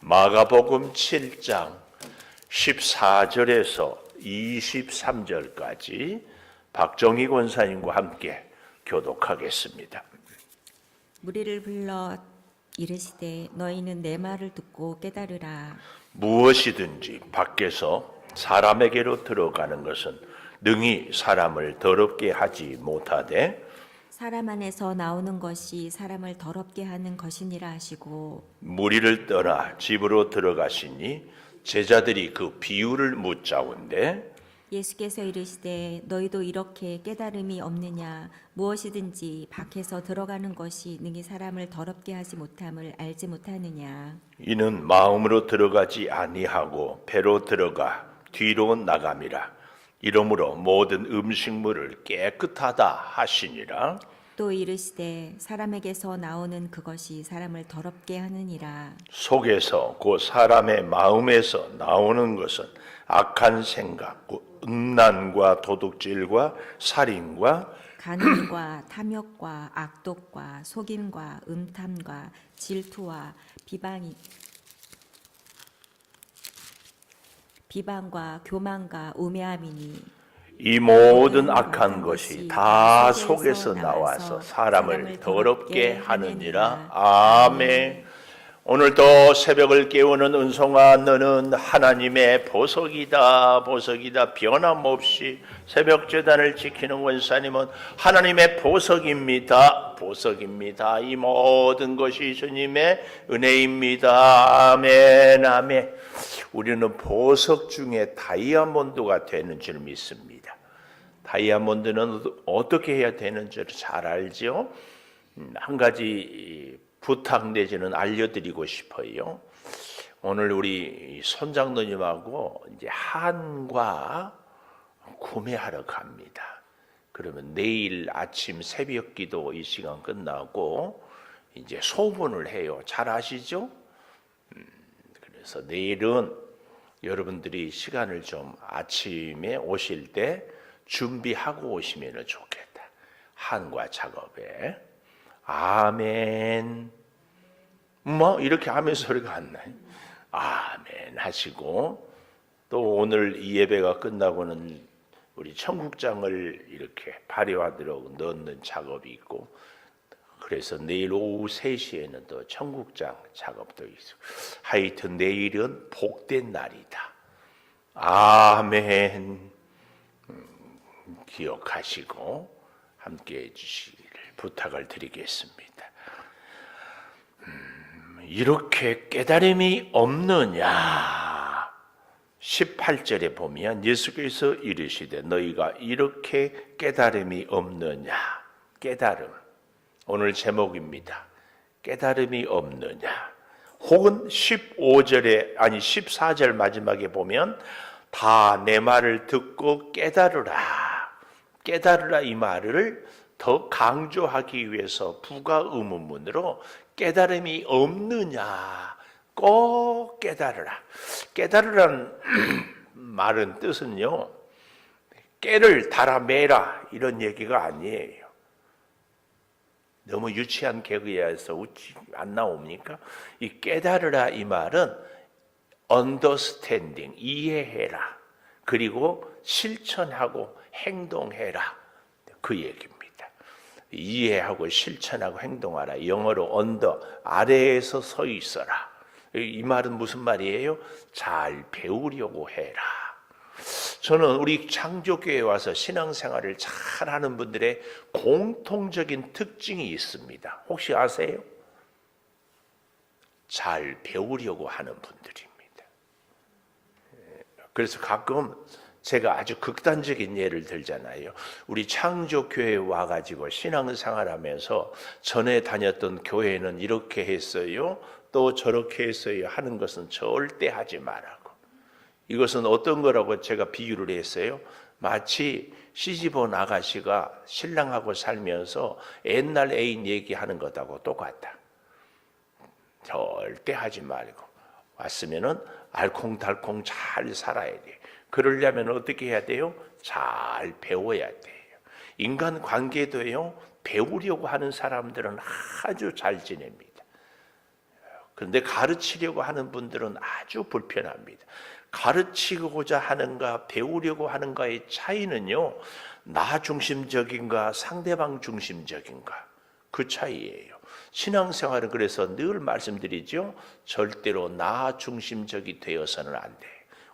마가복음 7장 14절에서 23절까지 박정희 권사님과 함께 교독하겠습니다. 무리를 불러 이르시되 너희는 내 말을 듣고 깨달으라. 무엇이든지 밖에서 사람에게로 들어가는 것은 능히 사람을 더럽게 하지 못하되 사람 안에서 나오는 것이 사람을 더럽게 하는 것이니라 하시고, 무리를 떠나 집으로 들어가시니 제자들이 그 비유를 묻자온데 예수께서 이르시되 너희도 이렇게 깨달음이 없느냐. 무엇이든지 밖에서 들어가는 것이 능히 사람을 더럽게 하지 못함을 알지 못하느냐. 이는 마음으로 들어가지 아니하고 배로 들어가 뒤로 나감이라. 이러므로 모든 음식물을 깨끗하다 하시니라. 또 이르시되 사람에게서 나오는 그것이 사람을 더럽게 하느니라. 속에서 곧 사람의 마음에서 나오는 것은 악한 생각, 음란과 도둑질과 살인과 간음과 탐욕과 악독과 속임과 음탐과 질투와 비방과 교만과 우매함이니 이 모든 악한 것이 다 속에서 나와서 사람을 더럽게 하느니라. 아멘. 오늘도 새벽을 깨우는 은송아, 너는 하나님의 보석이다. 보석이다. 변함없이 새벽 제단을 지키는 원사님은 하나님의 보석입니다. 보석입니다. 이 모든 것이 주님의 은혜입니다. 아멘. 아멘. 우리는 보석 중에 다이아몬드가 되는 줄 믿습니다. 다이아몬드는 어떻게 해야 되는지를 잘 알죠? 한 가지 부탁 내지는 알려드리고 싶어요. 오늘 우리 손장로님하고 이제 한과 구매하러 갑니다. 그러면 내일 아침 새벽 기도 이 시간 끝나고 이제 소분을 해요. 잘 아시죠? 그래서 내일은 여러분들이 시간을 좀 아침에 오실 때 준비하고 오시면 좋겠다. 한과 작업에. 아멘. 뭐 이렇게 아멘 소리가 안 나요. 아멘 하시고 또 오늘 이 예배가 끝나고는 우리 청국장을 이렇게 발효하도록 넣는 작업이 있고, 그래서 내일 오후 3시에는 또 청국장 작업도 있고, 하여튼 내일은 복된 날이다. 아멘. 기억하시고 함께 해주시기를 부탁을 드리겠습니다. 이렇게 깨달음이 없느냐? 18절에 보면 예수께서 이르시되 너희가 이렇게 깨달음이 없느냐? 깨달음. 오늘 제목입니다. 깨달음이 없느냐? 혹은 14절 마지막에 보면 다 내 말을 듣고 깨달으라. 깨달으라 이 말을 더 강조하기 위해서 부가 의문문으로 깨달음이 없느냐, 꼭 깨달으라. 깨달으라는 말은 뜻은요, 깨를 달아매라 이런 얘기가 아니에요. 너무 유치한 개그에서 안 나옵니까? 이 깨달으라 이 말은 understanding, 이해해라. 그리고 실천하고 행동해라. 그 얘기입니다. 이해하고 실천하고 행동하라. 영어로 언더, 아래에서 서 있어라. 이 말은 무슨 말이에요? 잘 배우려고 해라. 저는 우리 창조교회에 와서 신앙생활을 잘하는 분들의 공통적인 특징이 있습니다. 혹시 아세요? 잘 배우려고 하는 분들입니다. 그래서 가끔 제가 아주 극단적인 예를 들잖아요. 우리 창조교회에 와가지고 신앙생활하면서 전에 다녔던 교회는 이렇게 했어요, 또 저렇게 했어요 하는 것은 절대 하지 말라고. 이것은 어떤 거라고 제가 비유를 했어요? 마치 시집온 아가씨가 신랑하고 살면서 옛날 애인 얘기하는 것하고 똑같다. 절대 하지 말고 왔으면은 알콩달콩 잘 살아야 돼. 그러려면 어떻게 해야 돼요? 잘 배워야 돼요. 인간 관계도요, 배우려고 하는 사람들은 아주 잘 지냅니다. 그런데 가르치려고 하는 분들은 아주 불편합니다. 가르치고자 하는가 배우려고 하는가의 차이는요, 나 중심적인가 상대방 중심적인가 그 차이예요. 신앙생활은 그래서 늘 말씀드리죠. 절대로 나 중심적이 되어서는 안 돼.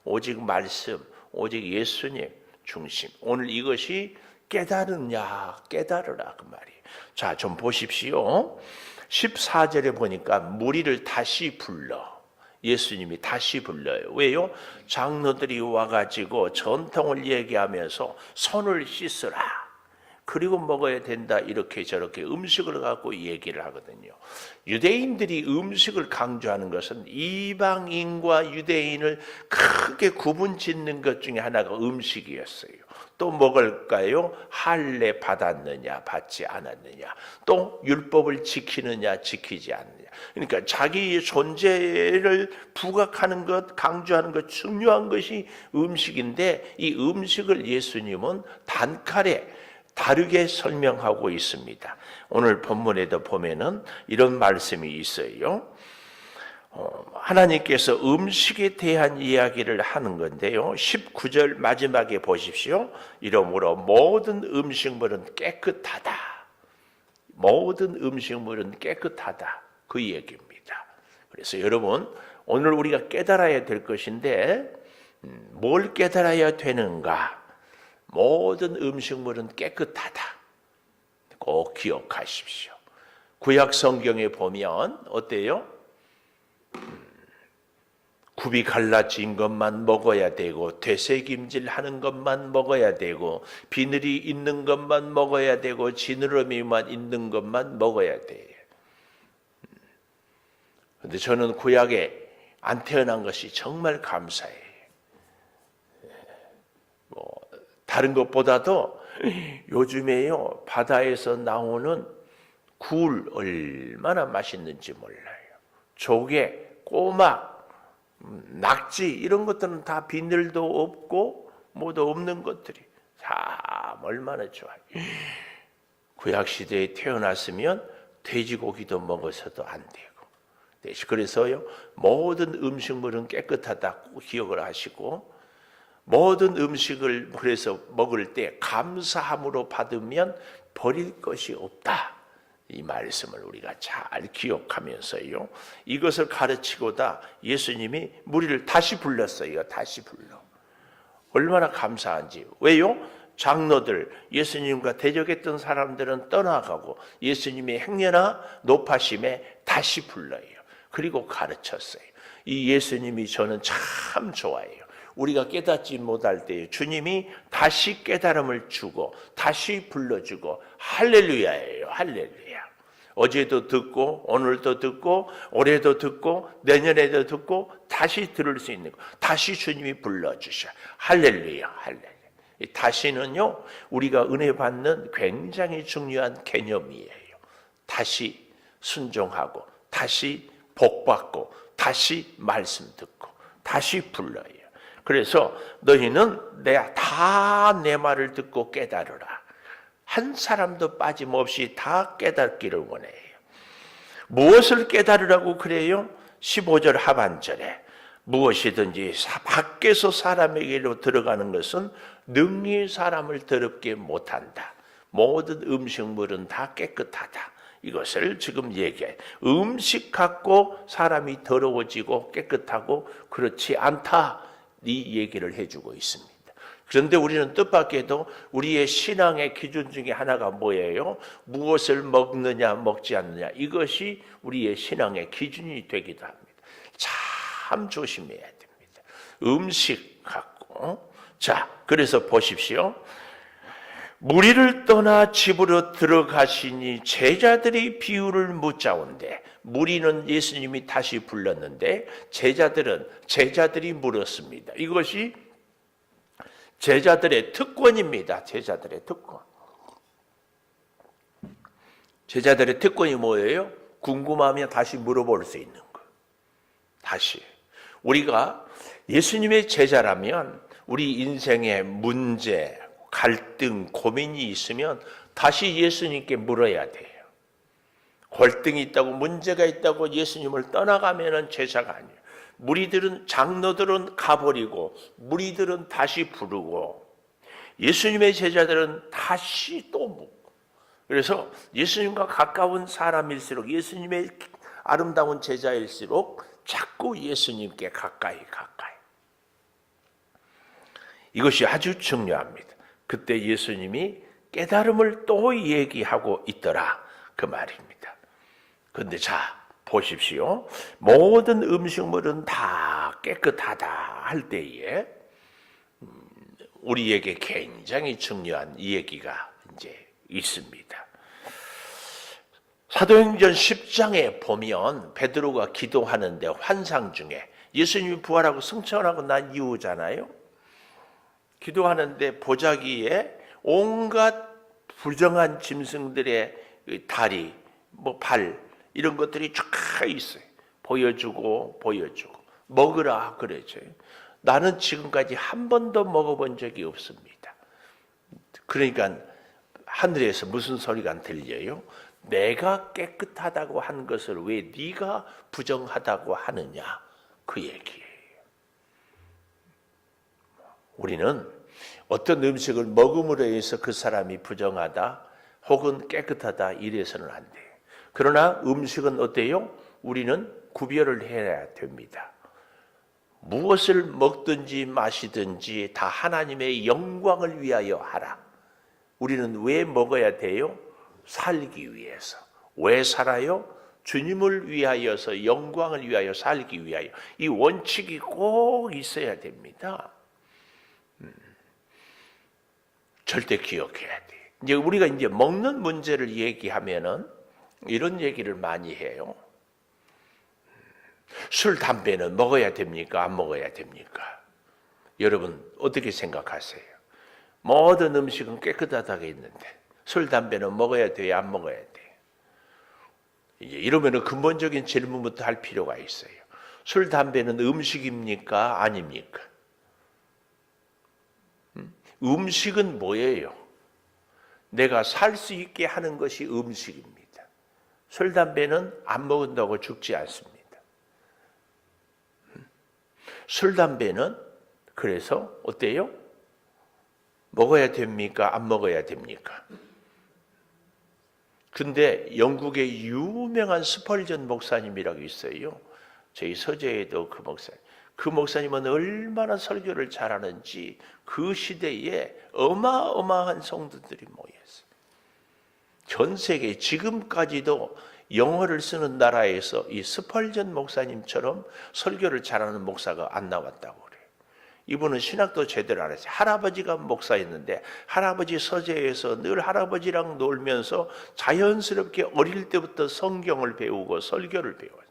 오직 말씀, 오직 예수님 중심. 오늘 이것이 깨달으냐 깨달으라 그 말이에요. 자, 좀 보십시오. 14절에 보니까 무리를 다시 불러. 예수님이 다시 불러요. 왜요? 장로들이 와가지고 전통을 얘기하면서 손을 씻으라, 그리고 먹어야 된다, 이렇게 저렇게 음식을 갖고 얘기를 하거든요. 유대인들이 음식을 강조하는 것은 이방인과 유대인을 크게 구분 짓는 것 중에 하나가 음식이었어요. 또 먹을까요? 할례 받았느냐 받지 않았느냐, 또 율법을 지키느냐 지키지 않느냐. 그러니까 자기의 존재를 부각하는 것, 강조하는 것, 중요한 것이 음식인데, 이 음식을 예수님은 단칼에 다르게 설명하고 있습니다. 오늘 본문에도 보면은 이런 말씀이 있어요. 하나님께서 음식에 대한 이야기를 하는 건데요. 19절 마지막에 보십시오. 이러므로 모든 음식물은 깨끗하다. 모든 음식물은 깨끗하다. 그 얘기입니다. 그래서 여러분, 오늘 우리가 깨달아야 될 것인데, 뭘 깨달아야 되는가? 모든 음식물은 깨끗하다. 꼭 기억하십시오. 구약 성경에 보면 어때요? 굽이 갈라진 것만 먹어야 되고, 되새김질 하는 것만 먹어야 되고, 비늘이 있는 것만 먹어야 되고, 지느러미만 있는 것만 먹어야 돼요. 그런데 저는 구약에 안 태어난 것이 정말 감사해요. 다른 것보다도 요즘에요, 바다에서 나오는 굴 얼마나 맛있는지 몰라요. 조개, 꼬막, 낙지, 이런 것들은 다 비늘도 없고 뭐도 없는 것들이 참 얼마나 좋아요. 구약시대에 태어났으면 돼지고기도 먹어서도 안 되고. 그래서요, 모든 음식물은 깨끗하다 꼭 기억을 하시고, 모든 음식을 그래서 먹을 때 감사함으로 받으면 버릴 것이 없다. 이 말씀을 우리가 잘 기억하면서요, 이것을 가르치고다 예수님이 무리를 다시 불렀어요. 다시 불러. 얼마나 감사한지. 왜요? 장로들, 예수님과 대적했던 사람들은 떠나가고 예수님의 행여나 높아심에 다시 불러요. 그리고 가르쳤어요. 이 예수님이 저는 참 좋아해요. 우리가 깨닫지 못할 때 주님이 다시 깨달음을 주고 다시 불러주고, 할렐루야예요. 할렐루야. 어제도 듣고 오늘도 듣고 올해도 듣고 내년에도 듣고 다시 들을 수 있는 거, 다시 주님이 불러주셔. 할렐루야. 할렐루야. 이 다시는요, 우리가 은혜 받는 굉장히 중요한 개념이에요. 다시 순종하고 다시 복받고 다시 말씀 듣고 다시 불러요. 그래서 너희는 다 내 말을 듣고 깨달으라. 한 사람도 빠짐없이 다 깨닫기를 원해요. 무엇을 깨달으라고 그래요? 15절 하반절에 무엇이든지 밖에서 사람에게로 들어가는 것은 능히 사람을 더럽게 못한다. 모든 음식물은 다 깨끗하다. 이것을 지금 얘기해. 음식 갖고 사람이 더러워지고 깨끗하고 그렇지 않다, 이 얘기를 해주고 있습니다. 그런데 우리는 뜻밖에도 우리의 신앙의 기준 중에 하나가 뭐예요? 무엇을 먹느냐 먹지 않느냐, 이것이 우리의 신앙의 기준이 되기도 합니다. 참 조심해야 됩니다. 음식 갖고. 자, 그래서 보십시오. 무리를 떠나 집으로 들어가시니 제자들이 비유를 묻자온대. 무리는 예수님이 다시 불렀는데 제자들이 물었습니다. 이것이 제자들의 특권입니다. 제자들의 특권. 제자들의 특권이 뭐예요? 궁금하면 다시 물어볼 수 있는 거. 다시. 우리가 예수님의 제자라면 우리 인생의 문제, 갈등, 고민이 있으면 다시 예수님께 물어야 돼요. 골등이 있다고 문제가 있다고 예수님을 떠나가면은 제자가 아니에요. 무리들은 장로들은 가버리고 무리들은 다시 부르고 예수님의 제자들은 다시 또 묻고. 그래서 예수님과 가까운 사람일수록 예수님의 아름다운 제자일수록 자꾸 예수님께 가까이. 이것이 아주 중요합니다. 그때 예수님이 깨달음을 또 얘기하고 있더라 그 말입니다. 그런데 자 보십시오. 모든 음식물은 다 깨끗하다 할 때에 우리에게 굉장히 중요한 이 얘기가 이제 있습니다. 사도행전 10장에 보면 베드로가 기도하는데 환상 중에 예수님이 부활하고 승천하고 난 이후잖아요. 기도하는데 보자기에 온갖 부정한 짐승들의 다리, 발 이런 것들이 쫙 있어요. 보여주고 먹으라 그러죠. 나는 지금까지 한 번도 먹어본 적이 없습니다. 그러니까 하늘에서 무슨 소리가 들려요? 내가 깨끗하다고 한 것을 왜 네가 부정하다고 하느냐 그 얘기예요. 우리는 어떤 음식을 먹음으로 해서 그 사람이 부정하다 혹은 깨끗하다 이래서는 안 돼요. 그러나 음식은 어때요? 우리는 구별을 해야 됩니다. 무엇을 먹든지 마시든지 다 하나님의 영광을 위하여 하라. 우리는 왜 먹어야 돼요? 살기 위해서. 왜 살아요? 주님을 위하여서 영광을 위하여 살기 위하여. 이 원칙이 꼭 있어야 됩니다. 절대 기억해야 돼. 이제 우리가 이제 먹는 문제를 얘기하면은 이런 얘기를 많이 해요. 술, 담배는 먹어야 됩니까? 안 먹어야 됩니까? 여러분 어떻게 생각하세요? 모든 음식은 깨끗하다고 했는데 술, 담배는 먹어야 돼요? 안 먹어야 돼요? 이제 이러면은 근본적인 질문부터 할 필요가 있어요. 술, 담배는 음식입니까? 아닙니까? 음식은 뭐예요? 내가 살 수 있게 하는 것이 음식입니다. 술, 담배는 안 먹는다고 죽지 않습니다. 술, 담배는 그래서 어때요? 먹어야 됩니까? 안 먹어야 됩니까? 근데 영국의 유명한 스펄전 목사님이라고 있어요. 저희 서재에도 그 목사님은 얼마나 설교를 잘하는지 그 시대에 어마어마한 성도들이 모였어요. 전 세계 지금까지도 영어를 쓰는 나라에서 이 스펄전 목사님처럼 설교를 잘하는 목사가 안 나왔다고 그래요. 이분은 신학도 제대로 안 했어요. 할아버지가 목사였는데 할아버지 서재에서 늘 할아버지랑 놀면서 자연스럽게 어릴 때부터 성경을 배우고 설교를 배웠어요.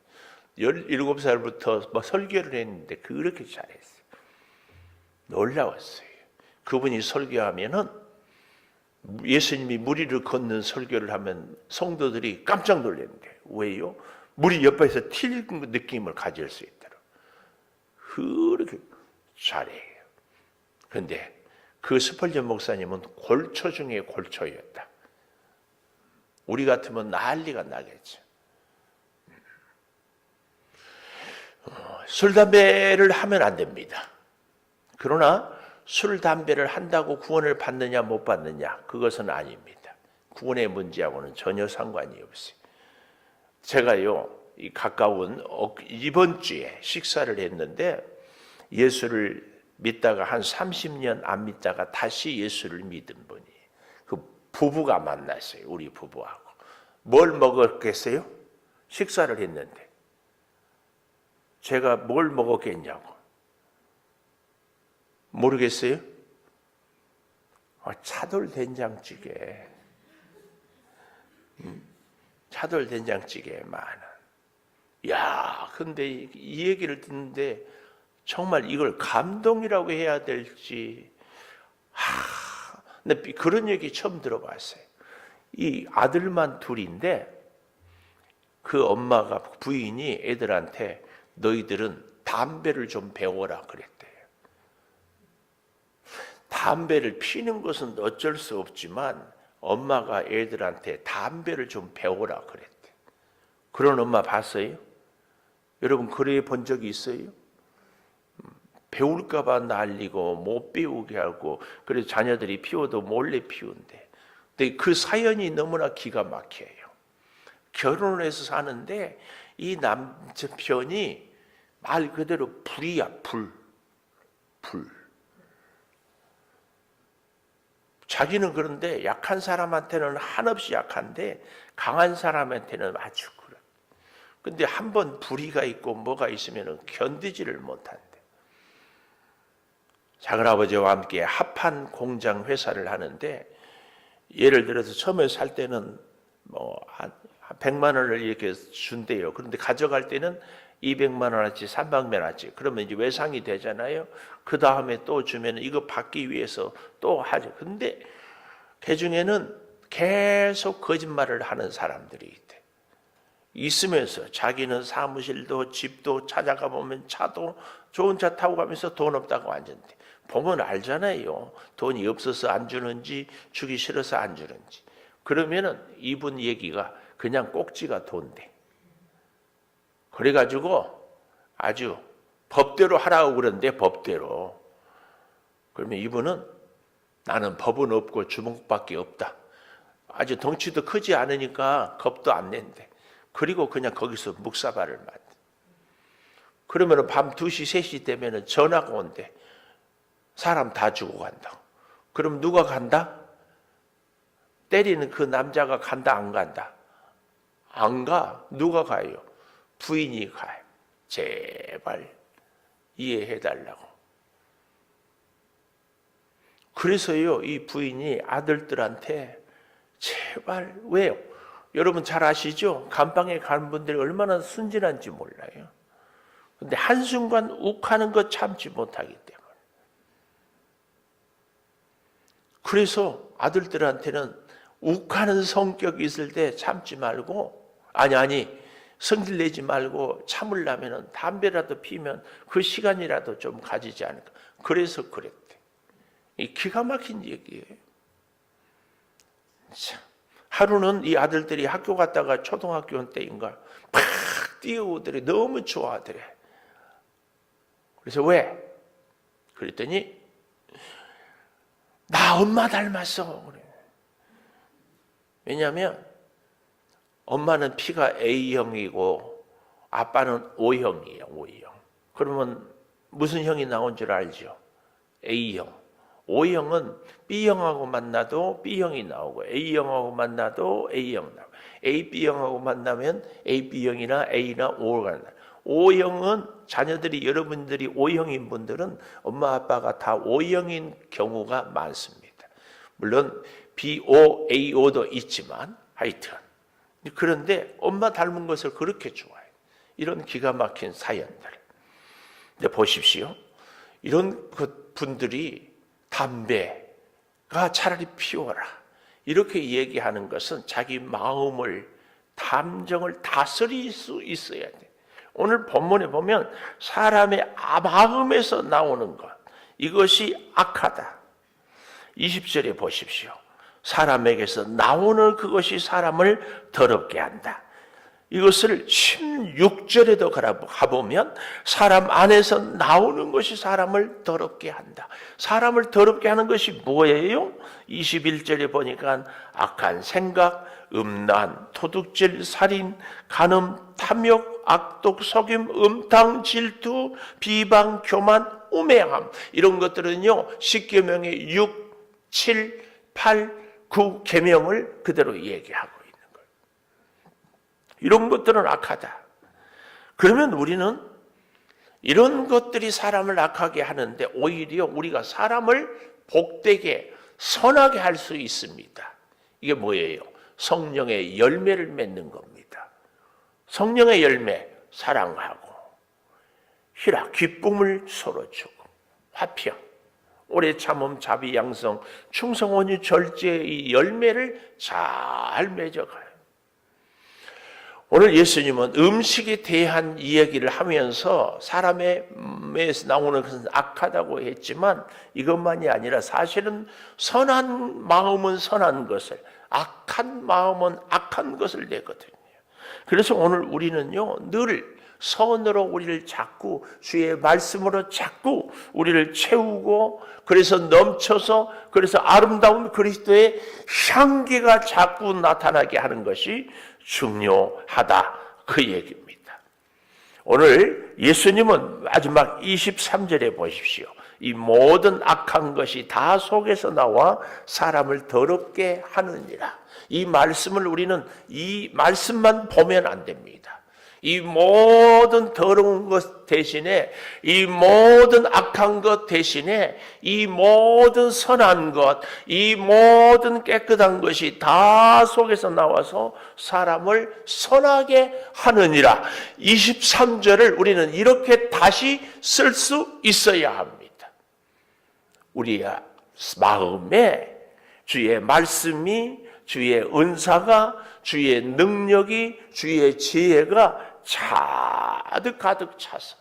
17살부터 설교를 했는데 그렇게 잘했어요. 놀라웠어요. 그분이 설교하면은 예수님이 무리를 걷는 설교를 하면 성도들이 깜짝 놀랐는데 왜요? 무리 옆에서 튈 느낌을 가질 수 있도록 그렇게 잘해요. 그런데 그 스펄전 목사님은 골초 중에 골초였다. 우리 같으면 난리가 나겠죠. 술, 담배를 하면 안 됩니다. 그러나 술, 담배를 한다고 구원을 받느냐 못 받느냐 그것은 아닙니다. 구원의 문제하고는 전혀 상관이 없어요. 제가요 이 가까운 이번 주에 식사를 했는데 예수를 믿다가 한 30년 안 믿다가 다시 예수를 믿은 분이 그 부부가 만났어요. 우리 부부하고 뭘 먹었겠어요? 식사를 했는데 제가 뭘 먹었겠냐고 모르겠어요? 차돌 된장찌개. 차돌 된장찌개 많아. 야, 근데 이 얘기를 듣는데 정말 이걸 감동이라고 해야 될지. 근데 그런 얘기 처음 들어봤어요. 이 아들만 둘인데 그 엄마가 부인이 애들한테 너희들은 담배를 좀 배워라 그랬대요. 담배를 피는 것은 어쩔 수 없지만 엄마가 애들한테 담배를 좀 배워라 그랬대. 그런 엄마 봤어요? 여러분 그래 본 적이 있어요? 배울까 봐 날리고 못 배우게 하고 그래서 자녀들이 피워도 몰래 피운대. 근데 그 사연이 너무나 기가 막혀요. 결혼을 해서 사는데 이 남편이 말 그대로 불이야, 불. 자기는 그런데 약한 사람한테는 한없이 약한데 강한 사람한테는 아주 그래. 근데 한번 불의가 있고 뭐가 있으면 견디지를 못한대. 작은아버지와 함께 합한 공장 회사를 하는데 예를 들어서 처음에 살 때는 한 100만 원을 이렇게 준대요. 그런데 가져갈 때는 200만 원어치, 300만 원어치. 그러면 이제 외상이 되잖아요. 그 다음에 또 주면 이거 받기 위해서 또 하죠. 근데 그 중에는 계속 거짓말을 하는 사람들이 있대. 있으면서 자기는 사무실도 집도 찾아가 보면 차도 좋은 차 타고 가면서 돈 없다고 앉았대. 보면 알잖아요. 돈이 없어서 안 주는지 주기 싫어서 안 주는지. 그러면은 이분 얘기가 그냥 꼭지가 돈대. 그래가지고 아주 법대로 하라고 그러는데 법대로. 그러면 이분은 나는 법은 없고 주먹밖에 없다. 아주 덩치도 크지 않으니까 겁도 안 낸대. 그리고 그냥 거기서 묵사발을 맞대. 그러면 밤 2시, 3시 되면 전화가 온대. 사람 다 죽고 간다고. 그럼 누가 간다? 때리는 그 남자가 간다, 안 간다? 안 가. 누가 가요? 부인이 가요. 제발 이해해달라고. 그래서요, 이 부인이 아들들한테 제발, 왜요? 여러분 잘 아시죠? 감방에 가는 분들이 얼마나 순진한지 몰라요. 근데 한순간 욱하는 거 참지 못하기 때문에. 그래서 아들들한테는 욱하는 성격이 있을 때 참지 말고, 아니, 성질 내지 말고 참으려면 담배라도 피면 그 시간이라도 좀 가지지 않을까. 그래서 그랬대. 이 기가 막힌 얘기예요. 참. 하루는 이 아들들이 학교 갔다가 초등학교 때인가 팍 뛰어오더래. 너무 좋아하더래. 그래서 왜? 그랬더니 나 엄마 닮았어. 그래. 왜냐하면 엄마는 피가 A형이고 아빠는 O형이에요. O형. 그러면 무슨 형이 나온 줄 알죠? A형. O형은 B형하고 만나도 B형이 나오고 A형하고 만나도 A형 나오고 AB형하고 만나면 AB형이나 A나 O가 나와요. O형은 자녀들이 여러분들이 O형인 분들은 엄마 아빠가 다 O형인 경우가 많습니다. 물론 BO, AO도 있지만 하여튼 그런데 엄마 닮은 것을 그렇게 좋아해요. 이런 기가 막힌 사연들. 근데 보십시오. 이런 분들이 담배가 차라리 피워라. 이렇게 얘기하는 것은 자기 마음을, 감정을 다스릴 수 있어야 돼. 오늘 본문에 보면 사람의 마음에서 나오는 것. 이것이 악하다. 20절에 보십시오. 사람에게서 나오는 그것이 사람을 더럽게 한다. 이것을 16절에도 가보면 사람 안에서 나오는 것이 사람을 더럽게 한다. 사람을 더럽게 하는 것이 뭐예요? 21절에 보니까 악한 생각, 음란, 도둑질, 살인, 간음, 탐욕, 악독, 속임, 음탕, 질투, 비방, 교만, 우매함. 이런 것들은요, 10계명의 6, 7, 8, 9 계명을 그대로 얘기하고 있는 거예요. 이런 것들은 악하다. 그러면 우리는 이런 것들이 사람을 악하게 하는데 오히려 우리가 사람을 복되게 선하게 할 수 있습니다. 이게 뭐예요? 성령의 열매를 맺는 겁니다. 성령의 열매, 사랑하고 희락, 기쁨을 서로 주고 화평, 오래 참음, 자비, 양성, 충성, 온유, 절제의 이 열매를 잘 맺어가요. 오늘 예수님은 음식에 대한 이야기를 하면서 사람의 몸에서 나오는 것은 악하다고 했지만 이것만이 아니라 사실은 선한 마음은 선한 것을, 악한 마음은 악한 것을 내거든요. 그래서 오늘 우리는요, 늘 선으로 우리를 자꾸 주의 말씀으로 자꾸 우리를 채우고, 그래서 넘쳐서, 그래서 아름다운 그리스도의 향기가 자꾸 나타나게 하는 것이 중요하다, 그 얘기입니다. 오늘 예수님은 마지막 23절에 보십시오. 이 모든 악한 것이 다 속에서 나와 사람을 더럽게 하느니라. 이 말씀을 우리는 이 말씀만 보면 안 됩니다. 이 모든 더러운 것 대신에, 이 모든 악한 것 대신에, 이 모든 선한 것, 이 모든 깨끗한 것이 다 속에서 나와서 사람을 선하게 하느니라. 23절을 우리는 이렇게 다시 쓸 수 있어야 합니다. 우리의 마음에 주의 말씀이, 주의 은사가, 주의 능력이, 주의 지혜가 가득 차서,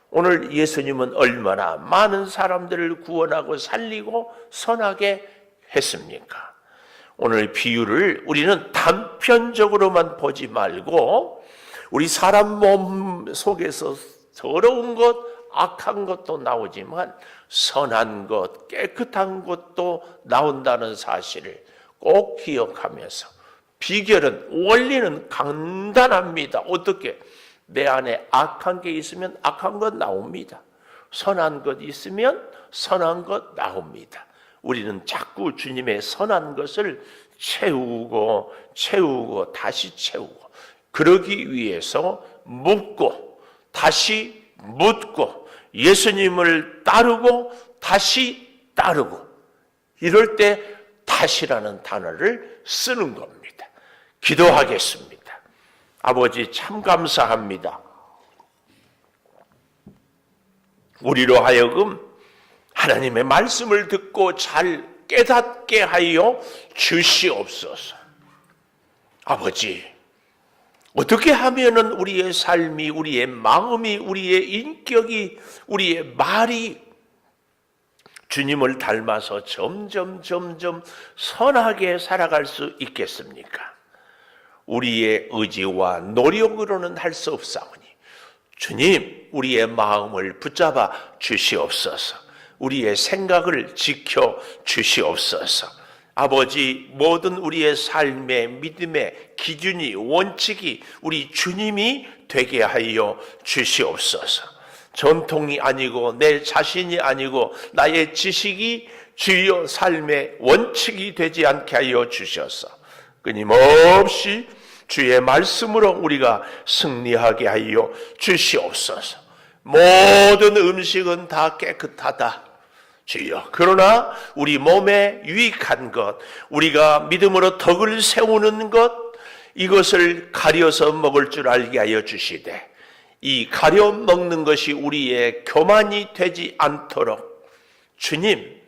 오늘 예수님은 얼마나 많은 사람들을 구원하고 살리고 선하게 했습니까? 오늘 비유를 우리는 단편적으로만 보지 말고, 우리 사람 몸 속에서 더러운 것, 악한 것도 나오지만 선한 것, 깨끗한 것도 나온다는 사실을 꼭 기억하면서, 비결은, 원리는 간단합니다. 어떻게? 내 안에 악한 게 있으면 악한 것 나옵니다. 선한 것 있으면 선한 것 나옵니다. 우리는 자꾸 주님의 선한 것을 채우고 다시 채우고, 그러기 위해서 묻고 다시 묻고, 예수님을 따르고 다시 따르고, 이럴 때 다시라는 단어를 쓰는 겁니다. 기도하겠습니다. 아버지, 참 감사합니다. 우리로 하여금 하나님의 말씀을 듣고 잘 깨닫게 하여 주시옵소서. 아버지, 어떻게 하면은 우리의 삶이, 우리의 마음이, 우리의 인격이, 우리의 말이 주님을 닮아서 점점 선하게 살아갈 수 있겠습니까? 우리의 의지와 노력으로는 할 수 없사오니 주님, 우리의 마음을 붙잡아 주시옵소서. 우리의 생각을 지켜 주시옵소서. 아버지, 모든 우리의 삶의 믿음의 기준이, 원칙이 우리 주님이 되게 하여 주시옵소서. 전통이 아니고 내 자신이 아니고 나의 지식이 주여 삶의 원칙이 되지 않게 하여 주셔서 끊임없이 주의 말씀으로 우리가 승리하게 하여 주시옵소서. 모든 음식은 다 깨끗하다, 주여. 그러나 우리 몸에 유익한 것, 우리가 믿음으로 덕을 세우는 것, 이것을 가려서 먹을 줄 알게 하여 주시되, 이 가려 먹는 것이 우리의 교만이 되지 않도록 주님,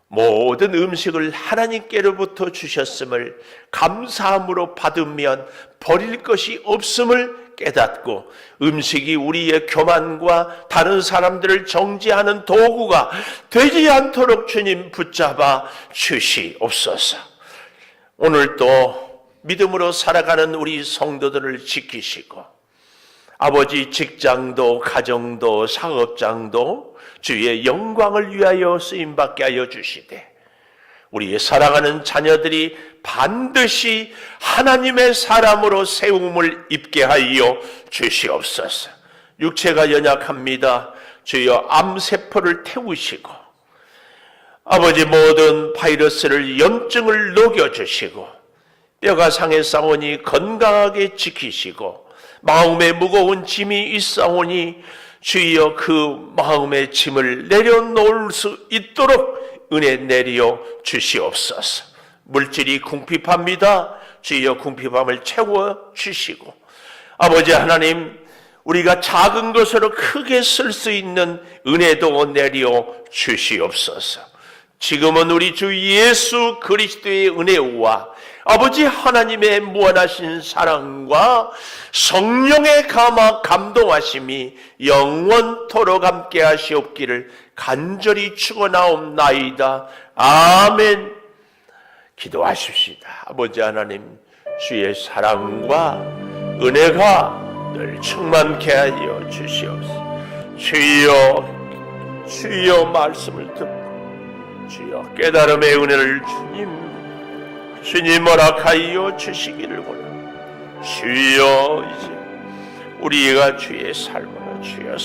모든 음식을 하나님께로부터 주셨음을 감사함으로 받으면 버릴 것이 없음을 깨닫고, 음식이 우리의 교만과 다른 사람들을 정죄하는 도구가 되지 않도록 주님 붙잡아 주시옵소서. 오늘도 믿음으로 살아가는 우리 성도들을 지키시고, 아버지, 직장도 가정도 사업장도 주의 영광을 위하여 쓰임받게 하여 주시되, 우리의 사랑하는 자녀들이 반드시 하나님의 사람으로 세움을 입게 하여 주시옵소서. 육체가 연약합니다. 주여 암세포를 태우시고, 아버지, 모든 바이러스를, 염증을 녹여주시고, 뼈가 상했사오니 건강하게 지키시고, 마음에 무거운 짐이 있사오니 주여 그 마음의 짐을 내려놓을 수 있도록 은혜 내려 주시옵소서. 물질이 궁핍합니다. 주여 궁핍함을 채워 주시고, 아버지 하나님, 우리가 작은 것으로 크게 쓸 수 있는 은혜도 내려 주시옵소서. 지금은 우리 주 예수 그리스도의 은혜와 아버지 하나님의 무한하신 사랑과 성령의 감동하심이 영원토록 함께 하시옵기를 간절히 축원하옵나이다. 아멘. 기도하십시다. 아버지 하나님, 주의 사랑과 은혜가 늘 충만케 하여 주시옵소서. 주여 말씀을 듣고 주여 깨달음의 은혜를 주님 허락하여 주시기를 원합니다. 주여 이제 우리가 주의 삶으로 주여